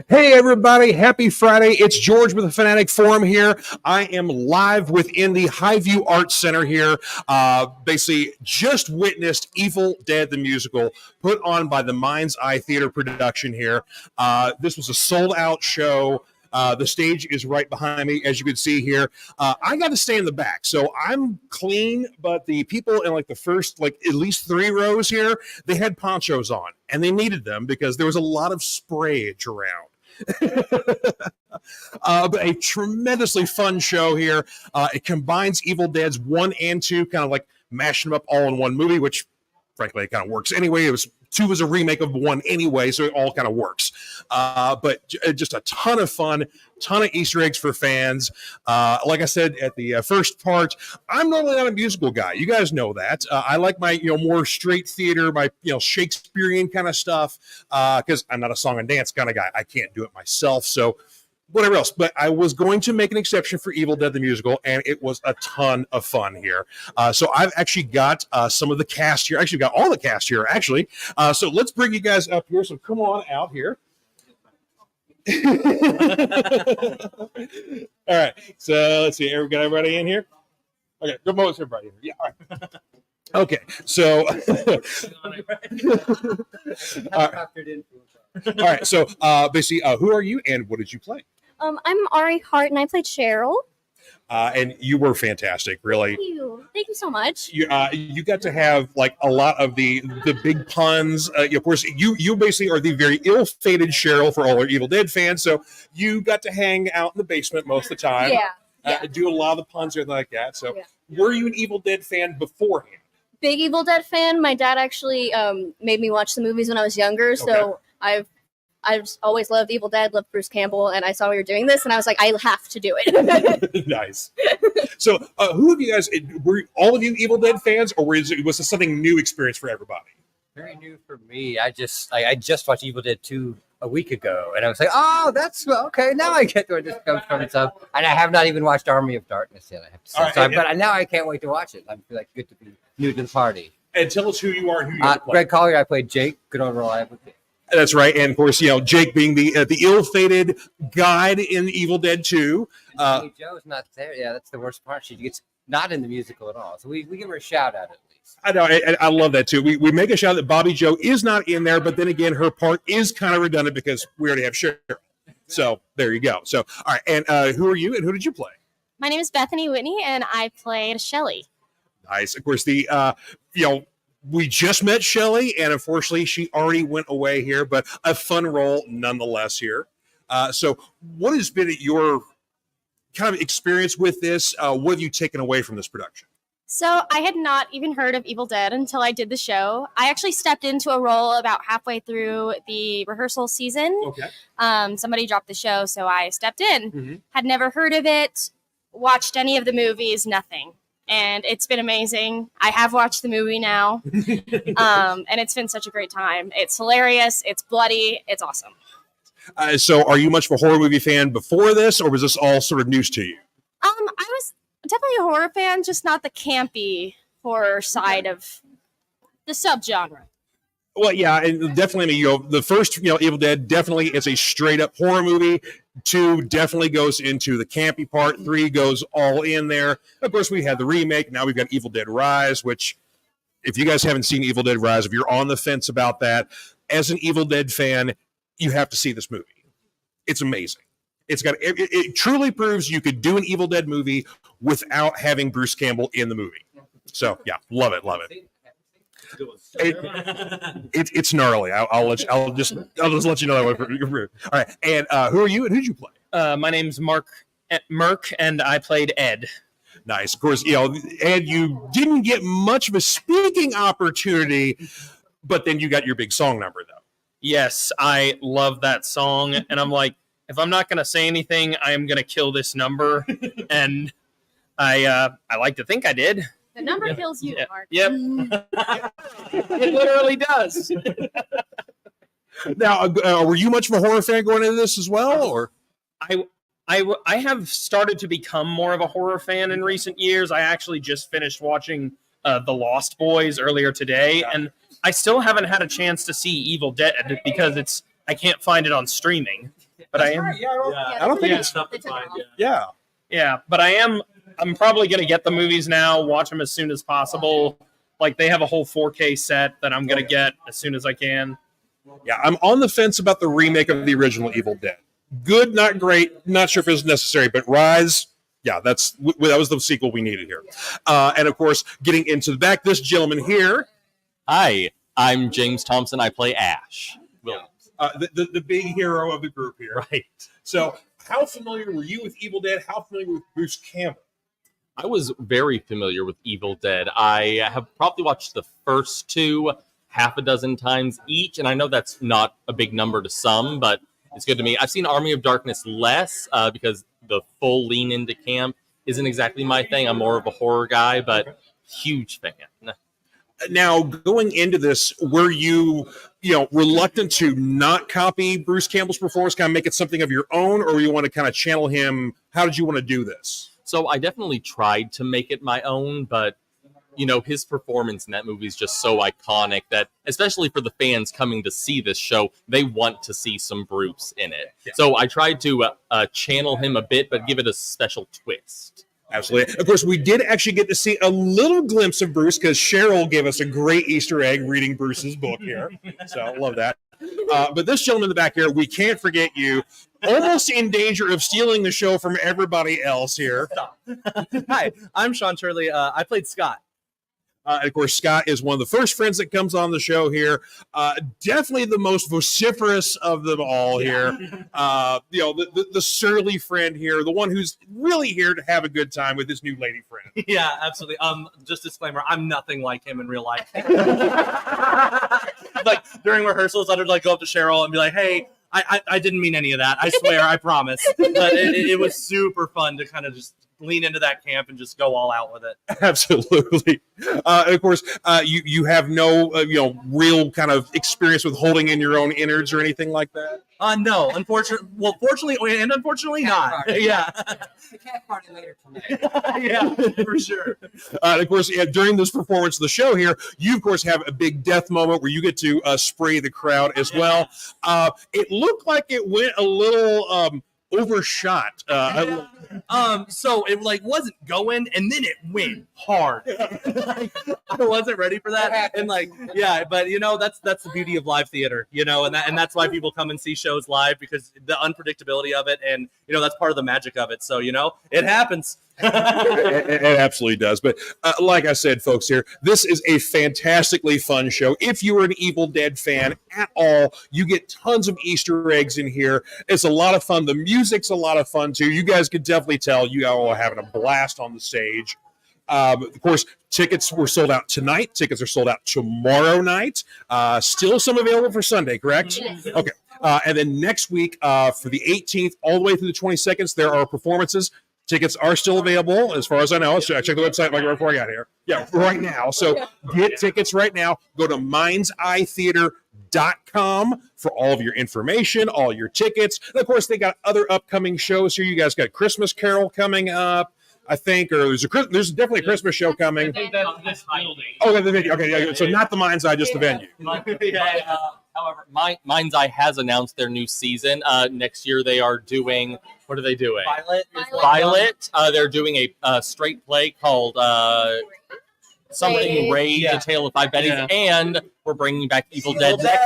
Hey everybody, happy Friday. It's George with the Fanatic Forum here. I am live within the Highview Arts Center here. Basically just witnessed Evil Dead the Musical put on by the Mind's Eye Theater production here. This was a sold out show. The stage is right behind me, as you can see here. I got to stay in the back, so I'm clean, but the people in like the first, like at least 3 rows here, they had ponchos on, and they needed them because there was a lot of sprayage around. But a tremendously fun show here. It combines Evil Dead's 1 and 2, kind of like mashing them up all in one movie, which frankly it kind of works anyway. 2 was a remake of 1 anyway, so it all kind of works. But just a ton of fun, ton of Easter eggs for fans. Like I said at the first part, I'm normally not a musical guy. You guys know that. I like my more straight theater, my Shakespearean kind of stuff, because I'm not a song and dance kind of guy. I can't do it myself, so whatever else. But I was going to make an exception for Evil Dead the Musical, and it was a ton of fun here. So I've actually got some of the cast here. Actually, got all the cast here, actually. So let's bring you guys up here. So come on out here. All right. So let's see. Got everybody in here? Okay. Good most everybody in here. Yeah. All right. Okay. So all right. So basically, who are you and what did you play? I'm Ari Hart, and I played Cheryl. And you were fantastic, really. Thank you. Thank you so much. You got to have like a lot of the big puns. Of course, you basically are the very ill-fated Cheryl for all our Evil Dead fans. So you got to hang out in the basement most of the time. Yeah. Do a lot of the puns and like that. So were you an Evil Dead fan beforehand? Big Evil Dead fan. My dad actually made me watch the movies when I was younger. So I've always loved Evil Dead, loved Bruce Campbell, and I saw we were doing this, and I was like, I have to do it. Nice. So, who of you guys were all of you Evil Dead fans, or was this something new experience for everybody? Very new for me. I just watched Evil Dead 2 a week ago, and I was like, oh, that's okay. Now I get where this comes from and stuff. And I have not even watched Army of Darkness yet. I have to say, but now I can't wait to watch it. I feel like good to be new to the party. And tell us who you are and who you play. Greg Collier. I played Jake. Good old reliable. That's right, and of course, Jake being the ill-fated guide in Evil Dead 2. Joe's not there. Yeah, that's the worst part. She gets not in the musical at all. So we give her a shout out at least. I know, I love that too. We make a shout that Bobby Joe is not in there, but then again, her part is kind of redundant because we already have Cheryl. So there you go. So all right, and who are you, and who did you play? My name is Bethany Whitney, and I played Shelley. Nice. Of course, we just met Shelley, and unfortunately, she already went away here, but a fun role nonetheless here. So what has been your kind of experience with this? What have you taken away from this production? So I had not even heard of Evil Dead until I did the show. I actually stepped into a role about halfway through the rehearsal season. Okay. Somebody dropped the show, so I stepped in. Mm-hmm. Had never heard of it, watched any of the movies, nothing. And it's been amazing. I have watched the movie now, and it's been such a great time. It's hilarious. It's bloody. It's awesome. So are you much of a horror movie fan before this, or was this all sort of news to you? I was definitely a horror fan, just not the campy horror side of the subgenre. Well, yeah, and definitely, the first, Evil Dead definitely is a straight up horror movie. 2 definitely goes into the campy part. 3 goes all in there. Of course, we had the remake. Now we've got Evil Dead Rise, which, if you guys haven't seen Evil Dead Rise, if you're on the fence about that, as an Evil Dead fan, you have to see this movie. It's amazing. It truly proves you could do an Evil Dead movie without having Bruce Campbell in the movie. So, yeah, love it. It's gnarly. I'll just let you know that one. All right, and who are you and who did you play? My name's Merc, and I played Ed. Nice. Of course, Ed, you didn't get much of a speaking opportunity, but then you got your big song number though. Yes, I love that song, and I'm like, if I'm not going to say anything, I am going to kill this number, and I like to think I did. The number kills you, Mark. Yep. It literally does. Now, were you much of a horror fan going into this as well, or? I have started to become more of a horror fan in recent years. I actually just finished watching The Lost Boys earlier today, and I still haven't had a chance to see Evil Dead because it's I can't find it on streaming, but I am. I don't think it's tough to find. Yeah, but I'm probably gonna get the movies now, watch them as soon as possible. Like they have a whole 4K set that I'm gonna get as soon as I can. Yeah, I'm on the fence about the remake of the original Evil Dead. Good, not great. Not sure if it's necessary, but Rise, yeah, that was the sequel we needed here. And of course, getting into the back, this gentleman here. Hi, I'm James Thompson. I play Ash. The big hero of the group here. Right. So, how familiar were you with Evil Dead? How familiar with Bruce Campbell? I was very familiar with Evil Dead. I have probably watched the first two half a dozen times each, and I know that's not a big number to some, but it's good to me. I've seen Army of Darkness less because the full lean into camp isn't exactly my thing. I'm more of a horror guy, but huge fan. Now, going into this, were you reluctant to not copy Bruce Campbell's performance, kind of make it something of your own, or you want to kind of channel him? How did you want to do this? So I definitely tried to make it my own, but his performance in that movie is just so iconic that, especially for the fans coming to see this show, they want to see some Bruce in it. Yeah. So I tried to channel him a bit, but give it a special twist. Absolutely. Of course, we did actually get to see a little glimpse of Bruce because Cheryl gave us a great Easter egg reading Bruce's book here. So I love that. But this gentleman in the back here, we can't forget you. Almost in danger of stealing the show from everybody else here. Hi, I'm Sean Turley. I played Scott. And of course, Scott is one of the first friends that comes on the show here. Definitely the most vociferous of them all here. The surly friend here, the one who's really here to have a good time with his new lady friend. Yeah, absolutely. Just disclaimer, I'm nothing like him in real life. Like during rehearsals, I'd go up to Cheryl and be like, "Hey, I didn't mean any of that. I swear, I promise." But it was super fun to kind of just lean into that camp and just go all out with it. Absolutely. And of course, you have no real kind of experience with holding in your own innards or anything like that. No, unfortunately. Well, fortunately and unfortunately not. Yeah. The cat party later tonight. Yeah, for sure. And of course, during this performance of the show here, you of course have a big death moment where you get to spray the crowd as well. It looked like it went a little overshot. So it wasn't going, and then it went hard. I wasn't ready for that, and but that's the beauty of live theater, and that's why people come and see shows live, because the unpredictability of it, and that's part of the magic of it. So it happens. It absolutely does. But like I said, folks, here, this is a fantastically fun show. If you are an Evil Dead fan at all, you get tons of Easter eggs in here. It's a lot of fun. The music's a lot of fun, too. You guys could definitely tell you all are having a blast on the stage. Of course, tickets were sold out tonight. Tickets are sold out tomorrow night. Still some available for Sunday, correct? Yes. Okay. And then next week, for the 18th all the way through the 22nd, there are performances. Tickets are still available, as far as I know. So I checked the website right before I got here. Yeah, right now. So get tickets right now. Go to mindseyetheater.com for all of your information, all your tickets. And of course, they got other upcoming shows here. You guys got Christmas Carol coming up, I think, or there's definitely a Christmas show coming. I think that's this building. Oh, the venue. Okay, yeah. So not the Mind's Eye, just the venue. However, Mind's Eye has announced their new season. Next year, they are doing. What are they doing? Violet. They're doing a straight play called something Rage, A Tale of Five Betties, and we're bringing back Evil Dead next.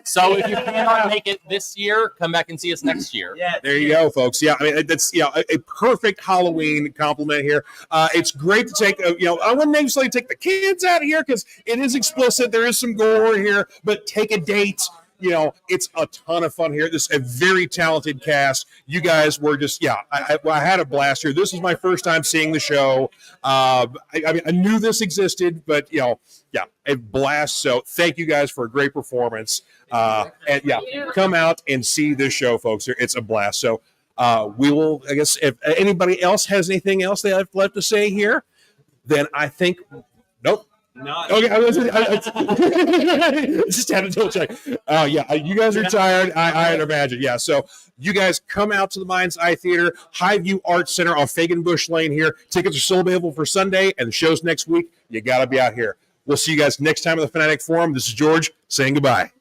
So if you cannot make it this year, come back and see us next year. Yeah, there you go, folks. Yeah, I mean that's a perfect Halloween compliment here. It's great to take I wouldn't necessarily take the kids out of here because it is explicit. There is some gore here, but take a date. It's a ton of fun here. This is a very talented cast. You guys were just, I had a blast here. This is my first time seeing the show. I knew this existed, but, a blast. So thank you guys for a great performance. Come out and see this show, folks. It's a blast. So we will, I guess, if anybody else has anything else they have left to say here, then I think, nope. No. Okay, I just had to double check. You guys are tired. I'd imagine. Yeah, so you guys come out to the Mind's Eye Theater, Highview Arts Center on Fagan-Bush Lane here. Tickets are still available for Sunday, and the show's next week. You got to be out here. We'll see you guys next time at the Fanatic Forum. This is George saying goodbye.